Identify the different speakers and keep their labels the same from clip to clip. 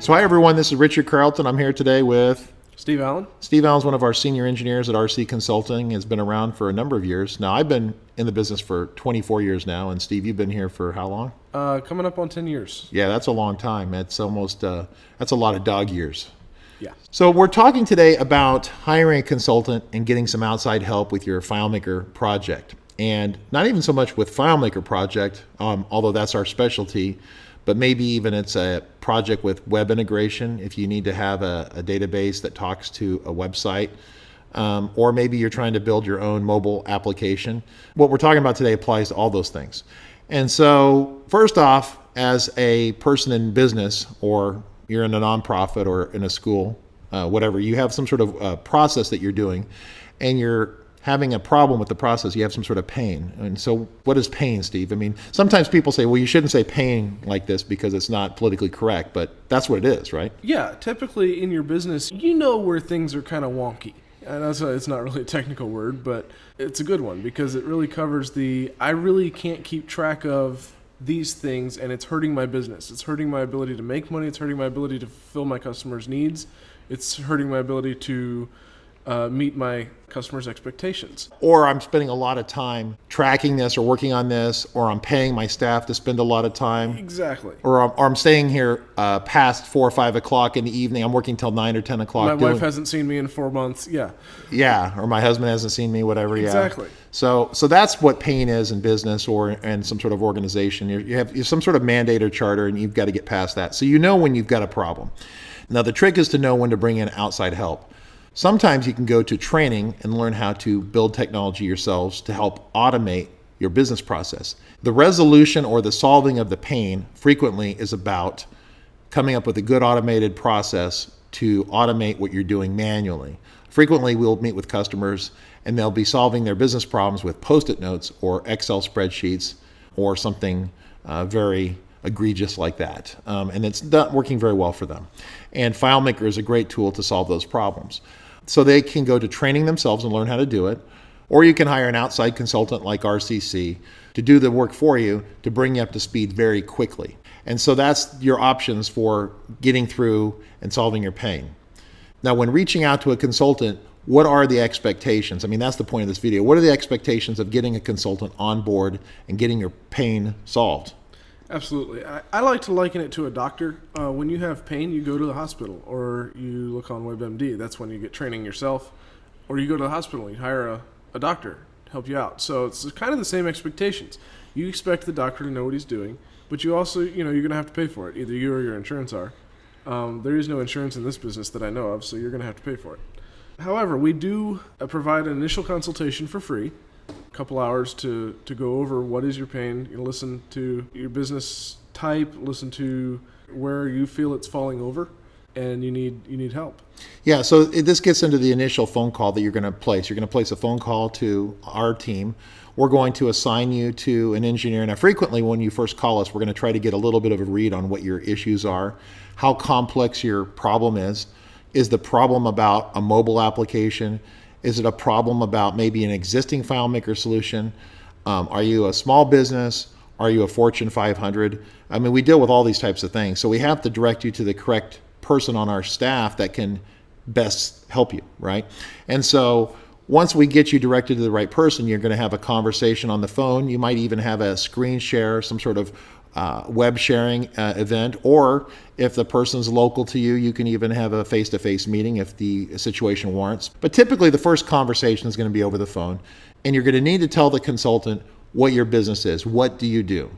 Speaker 1: So hi everyone, this is Richard Carlton. I'm here today with
Speaker 2: Steve Allen.
Speaker 1: Steve Allen's one of our senior engineers at RC Consulting, has been around for a number of years. Now I've been in the business for 24 years now, and Steve, you've been here for how long?
Speaker 2: Coming up on 10 years.
Speaker 1: Yeah, that's a long time. It's almost, that's a lot of dog years.
Speaker 2: Yeah.
Speaker 1: So we're talking today about hiring a consultant and getting some outside help with your FileMaker project. And not even so much with FileMaker project, although that's our specialty, but maybe even it's a project with web integration if you need to have a database that talks to a website, or maybe you're trying to build your own mobile application. What we're talking about today applies to all those things. And so first off, as a person in business, or you're in a nonprofit or in a school, whatever, you have some sort of process that you're doing, and you're having a problem with the process, you have some sort of pain. And so what is pain, Steve? I mean, sometimes people say, well, you shouldn't say pain like this because it's not politically correct, but that's what it is, right?
Speaker 2: Yeah, typically in your business, you know where things are kind of wonky. And that's it's not really a technical word, but it's a good one because it really covers I really can't keep track of these things and it's hurting my business. It's hurting my ability to make money. It's hurting my ability to fulfill my customers' needs. It's hurting my ability to meet my customers' expectations.
Speaker 1: Or I'm spending a lot of time tracking this or working on this, or I'm paying my staff to spend a lot of time.
Speaker 2: Exactly.
Speaker 1: Or I'm staying here past 4 or 5 o'clock in the evening. I'm working till 9 or 10 o'clock.
Speaker 2: My wife hasn't seen me in 4 months. Yeah.
Speaker 1: Yeah, or my husband hasn't seen me, whatever.
Speaker 2: Exactly.
Speaker 1: Yeah. So that's what pain is in business or in some sort of organization. You have some sort of mandate or charter, and you've got to get past that. So you know when you've got a problem. Now the trick is to know when to bring in outside help. Sometimes you can go to training and learn how to build technology yourselves to help automate your business process. The resolution or the solving of the pain frequently is about coming up with a good automated process to automate what you're doing manually. Frequently, we'll meet with customers and they'll be solving their business problems with Post-it notes or Excel spreadsheets or something very egregious like that. And it's not working very well for them. And FileMaker is a great tool to solve those problems. So they can go to training themselves and learn how to do it, or you can hire an outside consultant like RCC to do the work for you to bring you up to speed very quickly. And so that's your options for getting through and solving your pain. Now, when reaching out to a consultant, what are the expectations? I mean, that's the point of this video. What are the expectations of getting a consultant on board and getting your pain solved?
Speaker 2: Absolutely. I like to liken it to a doctor. When you have pain, you go to the hospital or you look on WebMD. That's when you get training yourself. Or you go to the hospital and you hire a doctor to help you out. So it's kind of the same expectations. You expect the doctor to know what he's doing, but you also, you're going to have to pay for it. Either you or your insurance are. There is no insurance in this business that I know of, so you're going to have to pay for it. However, we do provide an initial consultation for free. Couple hours to go over what is your pain, listen to your business type, listen to where you feel it's falling over, and you need help. Yeah,
Speaker 1: so this gets into the initial phone call that you're going to place. You're going to place a phone call to our team. We're going to assign you to an engineer. Now, frequently when you first call us, we're going to try to get a little bit of a read on what your issues are, how complex your problem is. Is the problem about a mobile application? Is it a problem about maybe an existing FileMaker solution? Are you a small business? Are you a Fortune 500? I mean, we deal with all these types of things. So we have to direct you to the correct person on our staff that can best help you, right? And so once we get you directed to the right person, you're going to have a conversation on the phone. You might even have a screen share, some sort of web sharing event, or if the person's local to you, you can even have a face-to-face meeting if the situation warrants. But typically the first conversation is going to be over the phone, and you're going to need to tell the consultant what your business is. What do you do?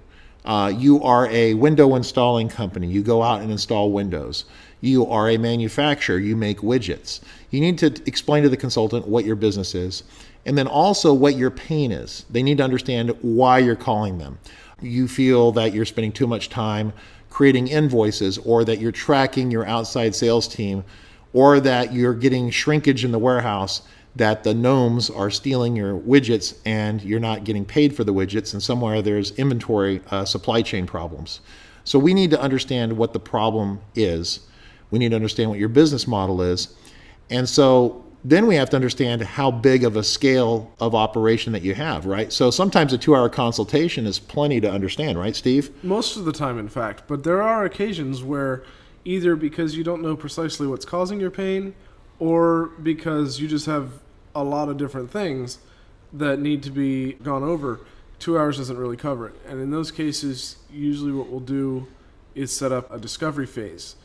Speaker 1: You are a window installing company. You go out and install windows. You are a manufacturer. You make widgets. You need to explain to the consultant what your business is, and then also what your pain is. They need to understand why you're calling them. You feel that you're spending too much time creating invoices, or that you're tracking your outside sales team, or that you're getting shrinkage in the warehouse, that the gnomes are stealing your widgets and you're not getting paid for the widgets, and somewhere there's inventory supply chain problems. So we need to understand what the problem is. We need to understand what your business model is. And so then we have to understand how big of a scale of operation that you have, right? So sometimes a 2-hour consultation is plenty to understand, right, Steve?
Speaker 2: Most of the time, in fact. But there are occasions where either because you don't know precisely what's causing your pain or because you just have a lot of different things that need to be gone over. 2 hours doesn't really cover it. And in those cases, usually what we'll do is set up a discovery phase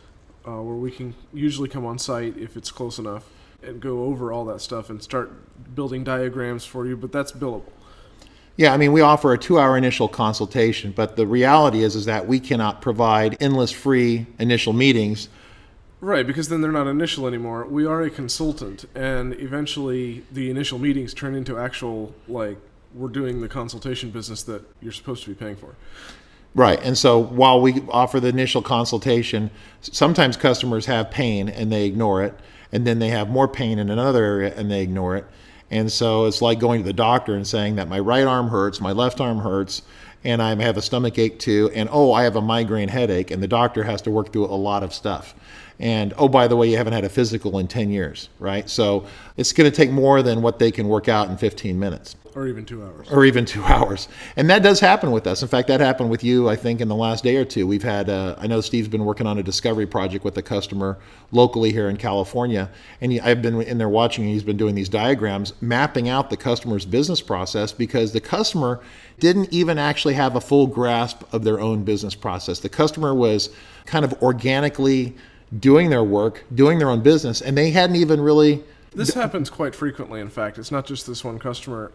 Speaker 2: where we can usually come on site if it's close enough and go over all that stuff and start building diagrams for you, but that's billable.
Speaker 1: Yeah, I mean, we offer a 2-hour initial consultation, but the reality is that we cannot provide endless free initial meetings.
Speaker 2: Right, because then they're not initial anymore. We are a consultant, and eventually the initial meetings turn into actual, like, we're doing the consultation business that you're supposed to be paying for.
Speaker 1: Right, and so while we offer the initial consultation, sometimes customers have pain and they ignore it, and then they have more pain in another area and they ignore it. And so it's like going to the doctor and saying that my right arm hurts, my left arm hurts, and I have a stomach ache too, and oh, I have a migraine headache, and the doctor has to work through a lot of stuff. And oh, by the way, you haven't had a physical in 10 years, right? So it's going to take more than what they can work out in 15 minutes.
Speaker 2: Or even 2 hours.
Speaker 1: Or even 2 hours. And that does happen with us. In fact, that happened with you, I think, in the last day or two. We've had, I know Steve's been working on a discovery project with a customer locally here in California. And I've been in there watching, and he's been doing these diagrams, mapping out the customer's business process because the customer didn't even actually have a full grasp of their own business process. The customer was kind of organically doing their work, doing their own business, and they hadn't even really...
Speaker 2: This happens quite frequently, in fact. It's not just this one customer.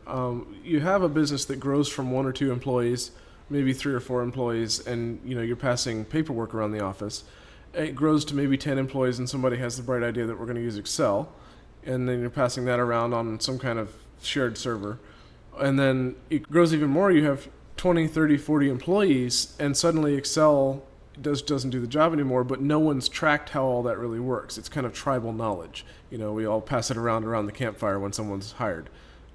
Speaker 2: You have a business that grows from 1 or 2 employees, maybe 3 or 4 employees, and you're passing paperwork around the office. It grows to maybe 10 employees, and somebody has the bright idea that we're going to use Excel, and then you're passing that around on some kind of shared server. And then it grows even more. You have 20, 30, 40 employees, and suddenly Excel doesn't do the job anymore, but no one's tracked how all that really works. It's kind of tribal knowledge. We all pass it around the campfire when someone's hired.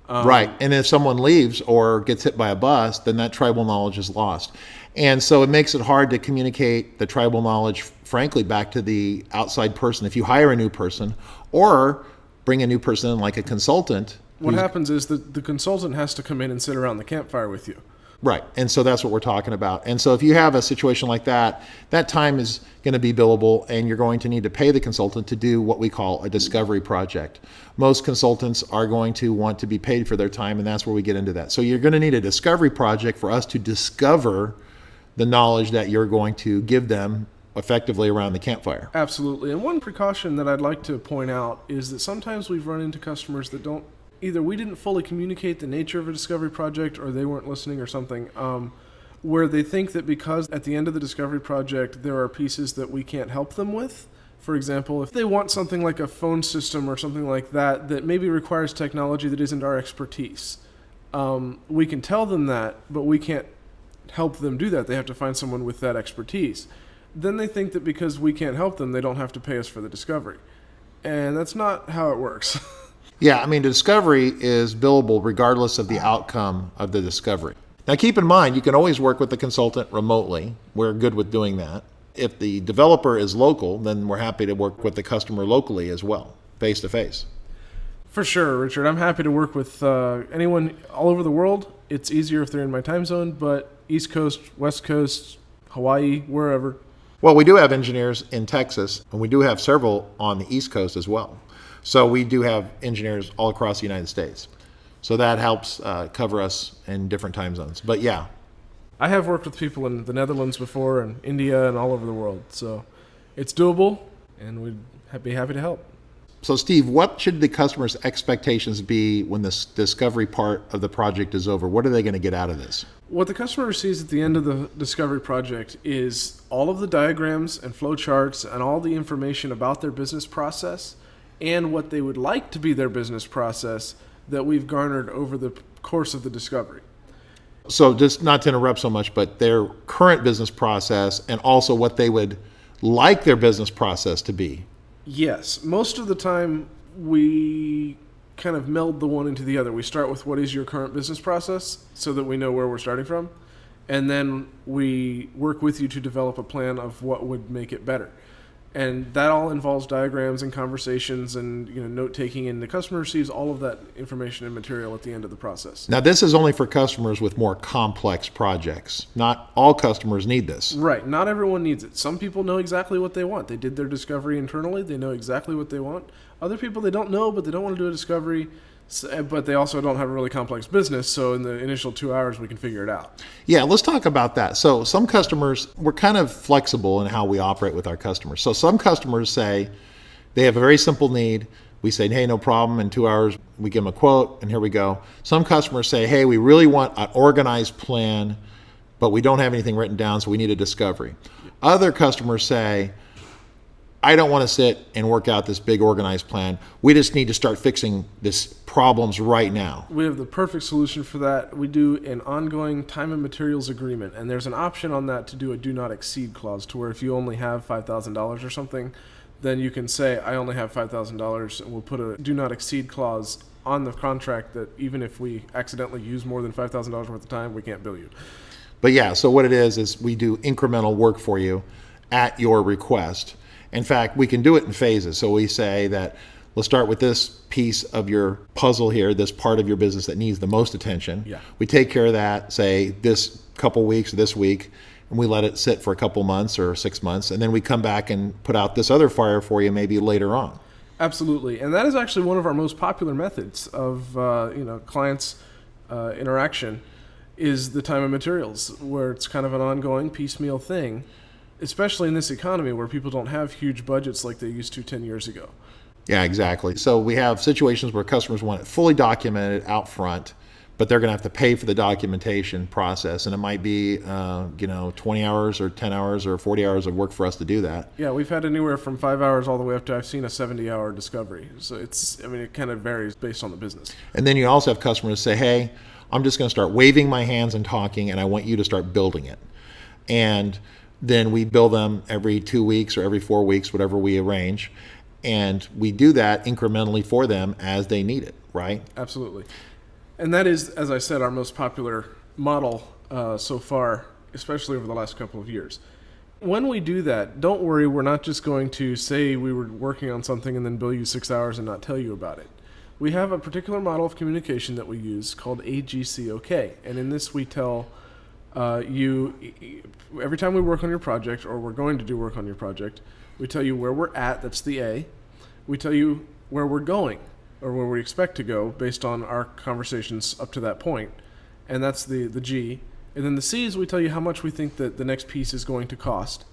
Speaker 1: Right. And if someone leaves or gets hit by a bus, then that tribal knowledge is lost. And so it makes it hard to communicate the tribal knowledge, frankly, back to the outside person. If you hire a new person or bring a new person in like a consultant.
Speaker 2: What happens is that the consultant has to come in and sit around the campfire with you.
Speaker 1: Right. And so that's what we're talking about. And so if you have a situation like that, that time is going to be billable, and you're going to need to pay the consultant to do what we call a discovery project. Most consultants are going to want to be paid for their time, and that's where we get into that. So you're going to need a discovery project for us to discover the knowledge that you're going to give them effectively around the campfire.
Speaker 2: Absolutely. And one precaution that I'd like to point out is that sometimes we've run into customers that don't, either we didn't fully communicate the nature of a discovery project or they weren't listening or something, where they think that because at the end of the discovery project there are pieces that we can't help them with. For example, if they want something like a phone system or something like that that maybe requires technology that isn't our expertise, we can tell them that, but we can't help them do that. They have to find someone with that expertise. Then they think that because we can't help them, they don't have to pay us for the discovery. And that's not how it works.
Speaker 1: Yeah, I mean, the discovery is billable regardless of the outcome of the discovery. Now, keep in mind, you can always work with the consultant remotely. We're good with doing that. If the developer is local, then we're happy to work with the customer locally as well, face-to-face.
Speaker 2: For sure, Richard. I'm happy to work with anyone all over the world. It's easier if they're in my time zone, but East Coast, West Coast, Hawaii, wherever.
Speaker 1: Well, we do have engineers in Texas, and we do have several on the East Coast as well. So we do have engineers all across the United States. So that helps cover us in different time zones. But yeah.
Speaker 2: I have worked with people in the Netherlands before, and India, and all over the world. So it's doable, and we'd be happy to help.
Speaker 1: So Steve, what should the customer's expectations be when this discovery part of the project is over? What are they going to get out of this?
Speaker 2: What the customer receives at the end of the discovery project is all of the diagrams and flow charts and all the information about their business process and what they would like to be their business process that we've garnered over the course of the discovery.
Speaker 1: So just not to interrupt so much, but their current business process and also what they would like their business process to be.
Speaker 2: Yes. Most of the time, we kind of meld the one into the other. We start with what is your current business process so that we know where we're starting from. And then we work with you to develop a plan of what would make it better. And that all involves diagrams and conversations and note taking, and the customer receives all of that information and material at the end of the process.
Speaker 1: Now, this is only for customers with more complex projects. Not all customers need this.
Speaker 2: Right. Not everyone needs it. Some people know exactly what they want. They did their discovery internally. They know exactly what they want. Other people, they don't know, but they don't want to do a discovery. But they also don't have a really complex business, so in the initial 2 hours, we can figure it out.
Speaker 1: Yeah, let's talk about that. So some customers, we're kind of flexible in how we operate with our customers. So some customers say they have a very simple need. We say, hey, no problem. In 2 hours, we give them a quote, and here we go. Some customers say, hey, we really want an organized plan, but we don't have anything written down, so we need a discovery. Other customers say, I don't want to sit and work out this big organized plan. We just need to start fixing these problems right now.
Speaker 2: We have the perfect solution for that. We do an ongoing time and materials agreement, and there's an option on that to do a do not exceed clause, to where if you only have $5,000 or something, then you can say, I only have $5,000, and we'll put a do not exceed clause on the contract that even if we accidentally use more than $5,000 worth of time, we can't bill you.
Speaker 1: But yeah, so what it is we do incremental work for you at your request. In fact, we can do it in phases. So we say that let's start with this piece of your puzzle here, this part of your business that needs the most attention.
Speaker 2: Yeah.
Speaker 1: We take care of that, say, this couple weeks, this week, and we let it sit for a couple months or 6 months, and then we come back and put out this other fire for you maybe later on.
Speaker 2: Absolutely. And that is actually one of our most popular methods of clients interaction is the time and materials, where it's kind of an ongoing piecemeal thing, especially in this economy where people don't have huge budgets like they used to 10 years ago.
Speaker 1: Yeah, exactly. So we have situations where customers want it fully documented out front, but they're going to have to pay for the documentation process. And it might be, 20 hours or 10 hours or 40 hours of work for us to do that.
Speaker 2: Yeah, we've had anywhere from 5 hours all the way up to, I've seen a 70-hour discovery. So it kind of varies based on the business.
Speaker 1: And then you also have customers say, hey, I'm just going to start waving my hands and talking, and I want you to start building it. And then we bill them every 2 weeks or every 4 weeks, whatever we arrange. And we do that incrementally for them as they need it, right?
Speaker 2: Absolutely. And that is, as I said, our most popular model so far, especially over the last couple of years. When we do that, don't worry, we're not just going to say we were working on something and then bill you 6 hours and not tell you about it. We have a particular model of communication that we use called AGCOK. And in this, we tell you, every time we work on your project, or we're going to do work on your project, we tell you where we're at, that's the A. We tell you where we're going, or where we expect to go based on our conversations up to that point, and that's the G. And then the C is we tell you how much we think that the next piece is going to cost.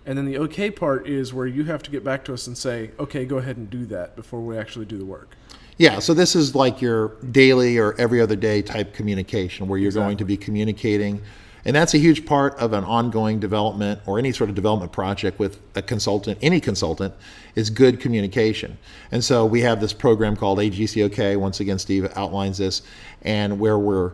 Speaker 2: And then the OK part is where you have to get back to us and say, okay, go ahead and do that before we actually do the work.
Speaker 1: Yeah, so this is like your daily or every other day type communication where you're going to be communicating. And that's a huge part of an ongoing development or any sort of development project with a consultant, any consultant, is good communication. And so we have this program called AGCOK. Once again, Steve outlines this, and where we're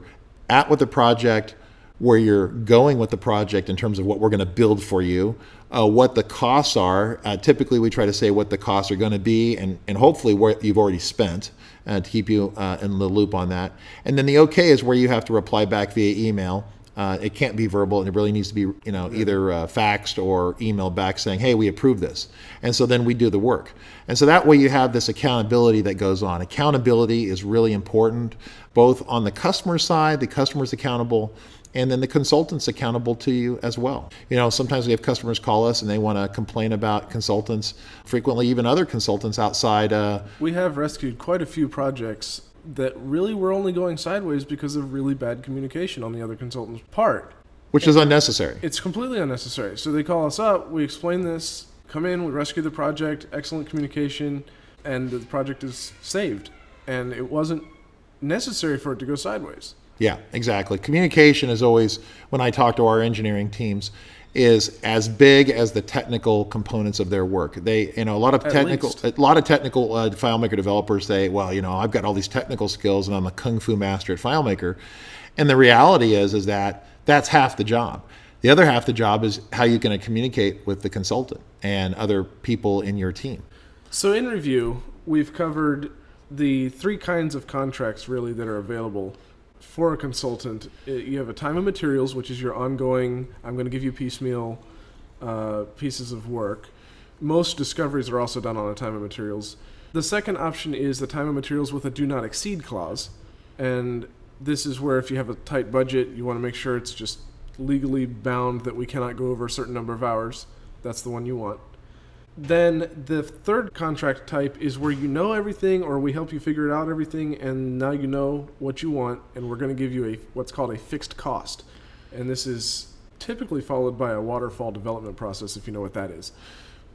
Speaker 1: at with the project, where you're going with the project in terms of what we're going to build for you, what the costs are. Typically, we try to say what the costs are going to be and hopefully what you've already spent to keep you in the loop on that. And then the OK is where you have to reply back via email. It can't be verbal, and it really needs to be, either faxed or emailed back saying, hey, we approve this. And so then we do the work. And so that way you have this accountability that goes on. Accountability is really important, both on the customer side, the customer's accountable, and then the consultant's accountable to you as well. Sometimes we have customers call us and they want to complain about consultants, frequently even other consultants outside.
Speaker 2: We have rescued quite a few projects that really were only going sideways because of really bad communication on the other consultant's part.
Speaker 1: Which is unnecessary.
Speaker 2: It's completely unnecessary. So they call us up, we explain this, come in, we rescue the project, excellent communication, and the project is saved. And it wasn't necessary for it to go sideways.
Speaker 1: Yeah, exactly. Communication is always, when I talk to our engineering teams, is as big as the technical components of their work. They, a lot of technical FileMaker developers say, well, I've got all these technical skills and I'm a kung fu master at FileMaker. And the reality is that that's half the job. The other half the job is how you're going to communicate with the consultant and other people in your team.
Speaker 2: So in review, we've covered the 3 kinds of contracts really that are available for a consultant. You have a time and materials, which is your ongoing, I'm going to give you piecemeal pieces of work. Most discoveries are also done on a time and materials. The second option is the time and materials with a do not exceed clause. And this is where if you have a tight budget, you want to make sure it's just legally bound that we cannot go over a certain number of hours. That's the one you want. Then the third contract type is where you know everything, or we help you figure out everything, and now you know what you want, and we're going to give you what's called a fixed cost. And this is typically followed by a waterfall development process, if you know what that is.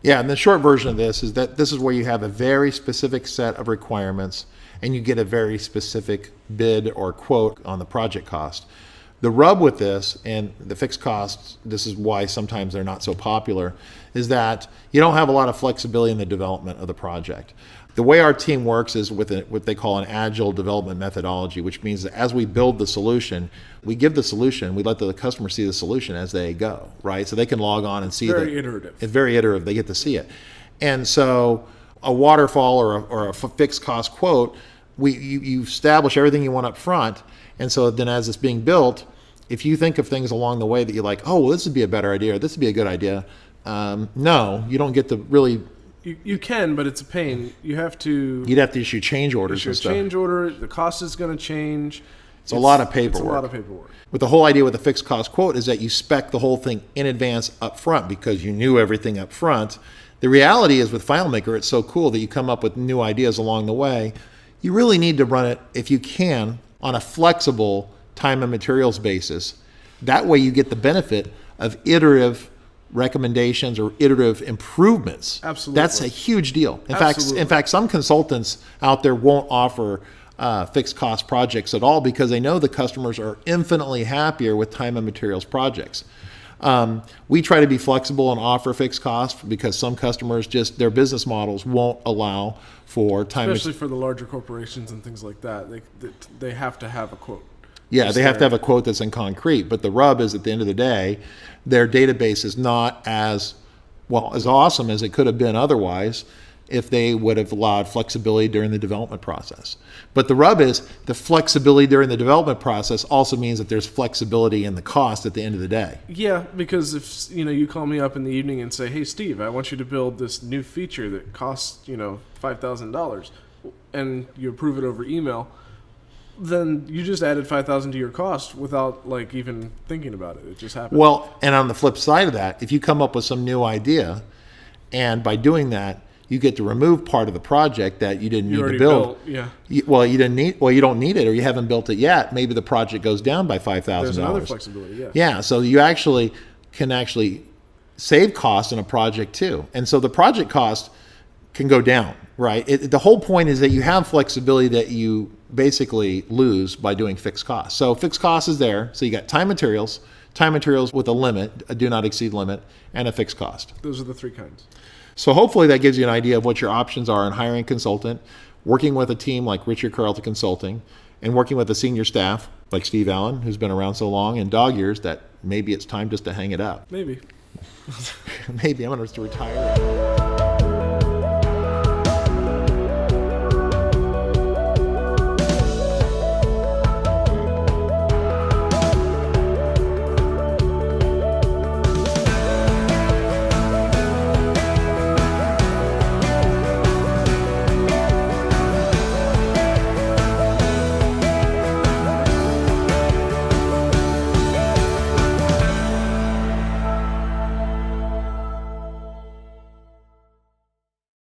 Speaker 1: Yeah, and the short version of this is that this is where you have a very specific set of requirements and you get a very specific bid or quote on the project cost. The rub with this and the fixed costs, this is why sometimes they're not so popular, is that you don't have a lot of flexibility in the development of the project. The way our team works is with what they call an agile development methodology, which means that as we build the solution, we give the solution, we let the customer see the solution as they go, right? So they can log on and see it.
Speaker 2: Very iterative.
Speaker 1: It's very iterative. They get to see it. And so a waterfall or a fixed cost quote, you establish everything you want up front. And so then as it's being built, if you think of things along the way that you're like, oh, well, this would be a better idea, or this would be a good idea, no, you don't get to really...
Speaker 2: You can, but it's a pain. You'd have to
Speaker 1: issue change orders
Speaker 2: issue
Speaker 1: and
Speaker 2: a
Speaker 1: stuff.
Speaker 2: change order. The cost is going to change.
Speaker 1: It's a lot of paperwork.
Speaker 2: It's a lot of paperwork.
Speaker 1: But the whole idea with a fixed cost quote is that you spec the whole thing in advance up front because you knew everything up front. The reality is with FileMaker, it's so cool that you come up with new ideas along the way. You really need to run it, if you can, on a flexible time and materials basis. That way you get the benefit of iterative recommendations or iterative improvements.
Speaker 2: Absolutely.
Speaker 1: That's a huge deal.
Speaker 2: Absolutely.
Speaker 1: In fact, some consultants out there won't offer fixed cost projects at all because they know the customers are infinitely happier with time and materials projects. We try to be flexible and offer fixed costs because some customers just, their business models won't allow for time.
Speaker 2: Especially for the larger corporations and things like that. They have to have a quote.
Speaker 1: Yeah, they have to have a quote that's in concrete. But the rub is at the end of the day, their database is not as awesome as it could have been otherwise if they would have allowed flexibility during the development process. But the rub is the flexibility during the development process also means that there's flexibility in the cost at the end of the day.
Speaker 2: Yeah, because if you call me up in the evening and say, "Hey, Steve, I want you to build this new feature that costs $5,000," and you approve it over email, then you just added $5,000 to your cost without even thinking about it. It just happened.
Speaker 1: Well, and on the flip side of that, if you come up with some new idea, and by doing that, you get to remove part of the project that you didn't need to build.
Speaker 2: Yeah.
Speaker 1: You don't need it, or you haven't built it yet. Maybe the project goes down by $5,000.
Speaker 2: There's another flexibility. Yeah.
Speaker 1: Yeah. So you can save costs in a project too, and so the project cost can go down. Right. The whole point is that you have flexibility that you basically lose by doing fixed costs. So fixed cost is there. So you got time materials with a limit, a do not exceed limit, and a fixed cost.
Speaker 2: Those are the three kinds.
Speaker 1: So hopefully that gives you an idea of what your options are in hiring a consultant, working with a team like Richard Carlton Consulting, and working with a senior staff like Steve Allen, who's been around so long, and dog years that maybe it's time just to hang it up.
Speaker 2: Maybe.
Speaker 1: Maybe I'm going to retire.